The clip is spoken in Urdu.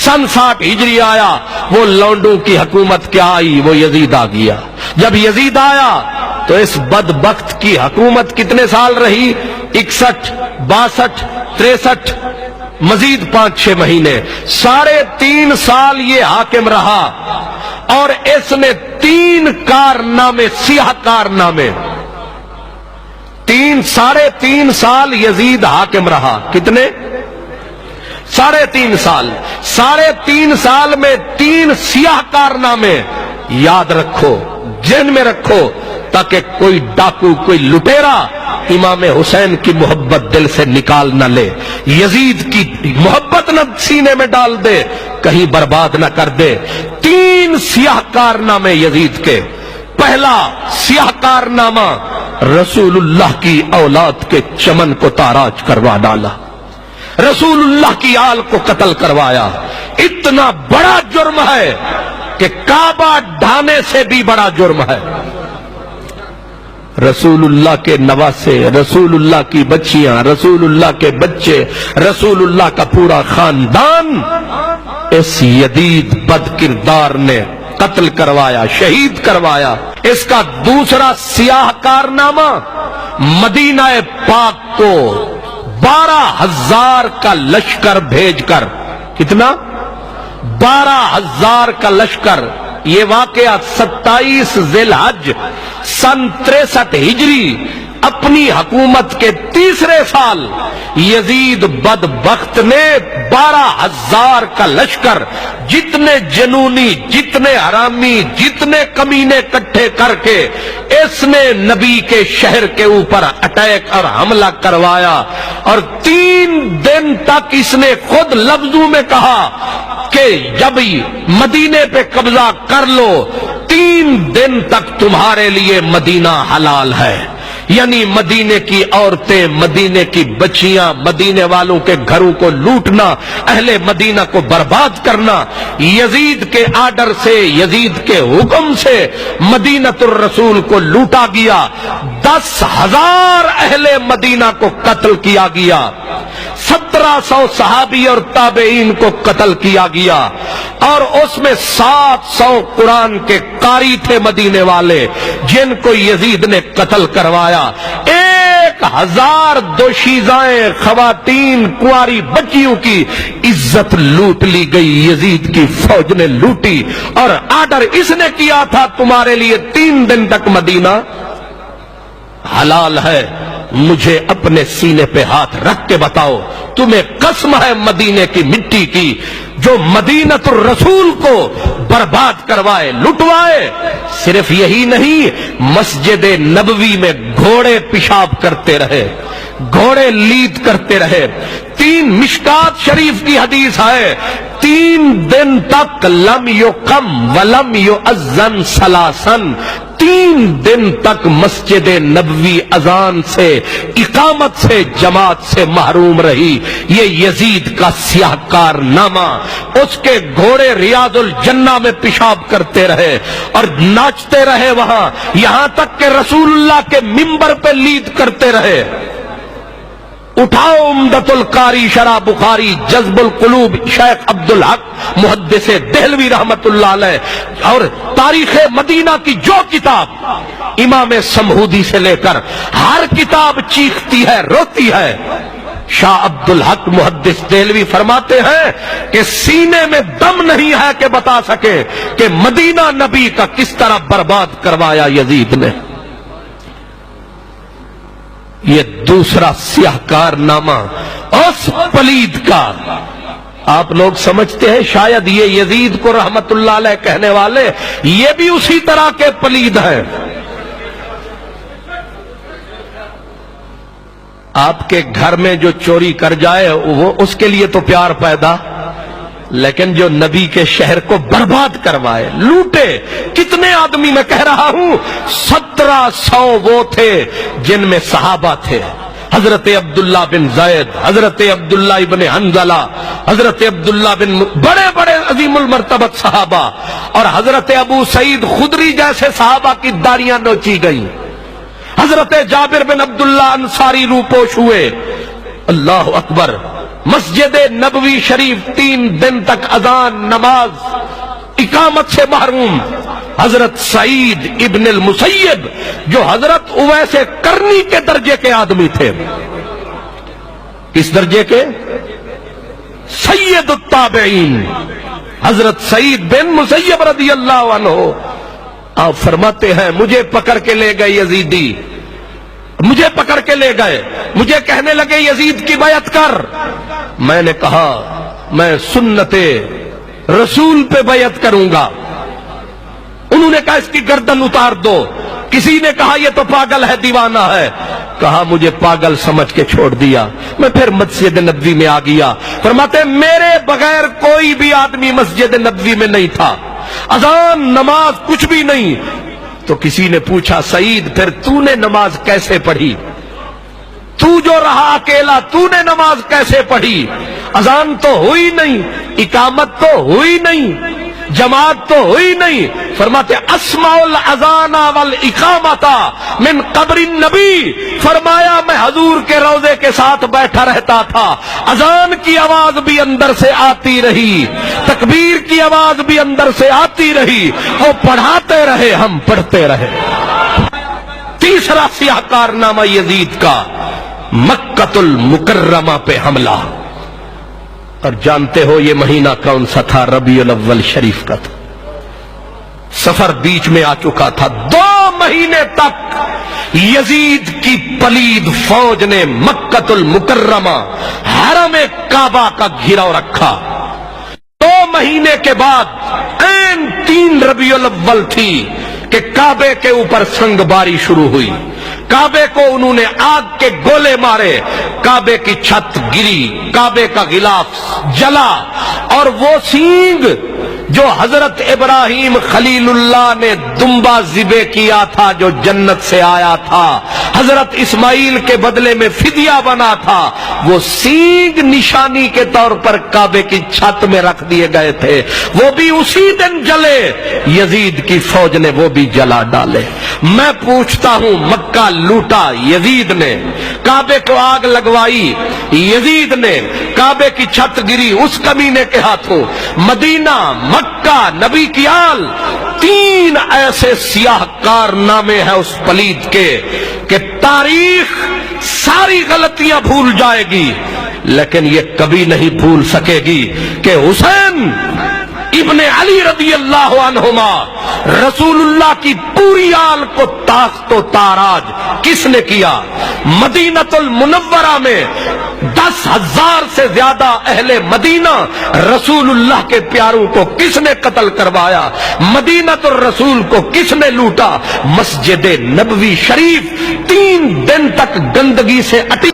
سن 60 ہجری آیا، وہ لونڈوں کی حکومت کیا آئی، وہ یزید آ گیا۔ جب یزید آیا تو اس بدبخت کی حکومت کتنے سال رہی؟ 61 62 63 مزید 5-6 مہینے، 3.5 سال یہ حاکم رہا، اور اس نے 3 کارنامے، سیاہ کارنامے، 3.5 سال یزید حاکم رہا۔ کتنے؟ 3.5 سال۔ 3.5 سال میں 3 سیاہ کارنامے یاد رکھو، ذہن میں رکھو، تاکہ کوئی ڈاکو، کوئی لٹیرا امام حسین کی محبت دل سے نکال نہ لے، یزید کی محبت نہ سینے میں ڈال دے، کہیں برباد نہ کر دے۔ 3 سیاہ کارنامے یزید کے۔ پہلا سیاہ کارنامہ، رسول اللہ کی اولاد کے چمن کو تاراج کروا ڈالا، رسول اللہ کی آل کو قتل کروایا۔ اتنا بڑا جرم ہے کہ کعبہ ڈھانے سے بھی بڑا جرم ہے۔ رسول اللہ کے نواسے، رسول اللہ کی بچیاں، رسول اللہ کے بچے، رسول اللہ کا پورا خاندان اس یزید بد کردار نے قتل کروایا، شہید کروایا۔ اس کا دوسرا سیاہ کارنامہ، مدینہ پاک کو 12,000 کا لشکر بھیج کر، کتنا؟ 12,000 کا لشکر۔ یہ واقعہ 27 ذی الحج سن 63 ہجری، اپنی حکومت کے 3 سال یزید بدبخت نے 12,000 کا لشکر، جتنے جنونی، جتنے حرامی، جتنے کمینے اکٹھے کر کے اس نے نبی کے شہر کے اوپر اٹیک اور حملہ کروایا، اور 3 دن تک اس نے خود لفظوں میں کہا کہ جب مدینے پہ قبضہ کر لو 3 دن تک تمہارے لیے مدینہ حلال ہے، یعنی مدینے کی عورتیں، مدینے کی بچیاں، مدینے والوں کے گھروں کو لوٹنا، اہل مدینہ کو برباد کرنا۔ یزید کے آرڈر سے، یزید کے حکم سے مدینۃ الرسول کو لوٹا گیا، 10,000 اہل مدینہ کو قتل کیا گیا، 1700 صحابی اور تابعین کو قتل کیا گیا، اور اس میں 700 قرآن کے قاری تھے مدینے والے جن کو یزید نے قتل کروایا۔ 1,000 دوشیزائیں، خواتین، کنواری بچیوں کی عزت لوٹ لی گئی، یزید کی فوج نے لوٹی، اور آرڈر اس نے کیا تھا تمہارے لیے 3 دن تک مدینہ حلال ہے۔ مجھے اپنے سینے پہ ہاتھ رکھ کے بتاؤ، تمہیں قسم ہے مدینے کی مٹی کی، جو مدینۃ الرسول کو برباد کروائے، لٹوائے۔ صرف یہی نہیں، مسجد نبوی میں گھوڑے پیشاب کرتے رہے، گھوڑے لید کرتے رہے۔ 3 مشکات شریف کی حدیث ہے، 3 دن تک لم یقم ولم یؤذن ثلاثاً، 3 دن تک مسجد نبوی اذان سے، اقامت سے، جماعت سے محروم رہی۔ یہ یزید کا سیاہ کارنامہ، اس کے گھوڑے ریاض الجنہ میں پیشاب کرتے رہے اور ناچتے رہے وہاں، یہاں تک کہ رسول اللہ کے منبر پہ لید کرتے رہے۔ اٹھاؤ عمدۃ القاری شرح بخاری، جذب القلوب شیخ عبدالحق محدث دہلوی رحمت اللہ علیہ، اور تاریخ مدینہ کی جو کتاب، امام سمہودی سے لے کر ہر کتاب چیختی ہے، روتی ہے۔ شاہ عبدالحق محدث دہلوی فرماتے ہیں کہ سینے میں دم نہیں ہے کہ بتا سکے کہ مدینہ نبی کا کس طرح برباد کروایا یزید نے۔ یہ دوسرا سیاہ کارنامہ اس پلید کا۔ آپ لوگ سمجھتے ہیں شاید یہ یزید کو رحمت اللہ علیہ کہنے والے یہ بھی اسی طرح کے پلید ہیں۔ آپ کے گھر میں جو چوری کر جائے وہ اس کے لیے تو پیار پیدا، لیکن جو نبی کے شہر کو برباد کروائے، لوٹے، کتنے آدمی میں کہہ رہا ہوں، 1700 وہ تھے جن میں صحابہ تھے، حضرت عبداللہ بن زید، حضرت عبداللہ ابن حنظلہ، حضرت عبداللہ بن، بڑے بڑے عظیم المرتبت صحابہ، اور حضرت ابو سعید خدری جیسے صحابہ کی داڑیاں نوچی گئیں، حضرت جابر بن عبداللہ انصاری روپوش ہوئے۔ اللہ اکبر، مسجد نبوی شریف 3 دن تک اذان نماز اقامت سے محروم حضرت سعید ابن المسیب جو حضرت اویس کرنی کے درجے کے آدمی تھے. کس درجے کے؟ سید التابعین حضرت سعید بن مسیب رضی اللہ عنہ. آپ فرماتے ہیں مجھے پکڑ کے لے گئے یزیدی، مجھے پکڑ کے لے گئے، مجھے کہنے لگے یزید کی بیعت کر. میں نے کہا میں سنت رسول پہ بیعت کروں گا. انہوں نے کہا اس کی گردن اتار دو. کسی نے کہا یہ تو پاگل ہے، دیوانہ ہے. کہا مجھے پاگل سمجھ کے چھوڑ دیا. میں پھر مسجد نبوی میں آ گیا. فرماتے میرے بغیر کوئی بھی آدمی مسجد نبوی میں نہیں تھا، اذان نماز کچھ بھی نہیں. تو کسی نے پوچھا سعید پھر تو نے نماز کیسے پڑھی؟ تو جو رہا اکیلا تو نے نماز کیسے پڑھی؟ اذان تو ہوئی نہیں، اقامت تو ہوئی نہیں، جماعت تو ہوئی نہیں. فرماتے اسمع الاذان والاقامت من قبر النبی. فرمایا میں حضور کے روضے کے ساتھ بیٹھا رہتا تھا، اذان کی آواز بھی اندر سے آتی رہی، تکبیر کی آواز بھی اندر سے آتی رہی، وہ پڑھاتے رہے ہم پڑھتے رہے. تیسرا سیاہ کارنامہ یزید کا مکہ المکرمہ پہ حملہ. اور جانتے ہو یہ مہینہ کون سا تھا؟ ربیع الاول شریف کا تھا. سفر بیچ میں آ چکا تھا. 2 مہینے تک یزید کی پلید فوج نے مکہ المکرمہ حرم کعبہ کا گھیراؤ رکھا. 2 مہینے کے بعد عین 3 ربیع الاول تھی کہ کعبے کے اوپر سنگ باری شروع ہوئی. کعبے کو انہوں نے آگ کے گولے مارے، کعبے کی چھت گری، کعبے کا غلاف جلا. اور وہ سینگ جو حضرت ابراہیم خلیل اللہ نے دمبا ذبح کیا تھا، جو جنت سے آیا تھا، حضرت اسماعیل کے بدلے میں فدیہ بنا تھا، وہ سینگ نشانی کے طور پر کعبے کی چھت میں رکھ دیے گئے تھے. وہ بھی اسی دن جلے. یزید کی فوج نے وہ بھی جلا ڈالے. میں پوچھتا ہوں مکہ لوٹا یزید نے، کعبے کو آگ لگوائی یزید نے، کعبے کی چھت گری اس کمینے کے ہاتھوں. مدینہ، مکہ، نبی کی آل، 3 ایسے سیاہ کارنامے ہیں اس پلید کے کہ تاریخ ساری غلطیاں بھول جائے گی لیکن یہ کبھی نہیں بھول سکے گی کہ حسین ابن علی رضی اللہ عنہما رسول اللہ کی پوری آل کو تاخت و تاراج کس نے کیا؟ مدینہ المنورہ میں 10,000 سے زیادہ اہل مدینہ رسول اللہ کے پیاروں کو کس نے قتل کروایا؟ مدینہ الرسول کو کس نے لوٹا؟ مسجد نبوی شریف 3 دن تک گندگی سے اٹی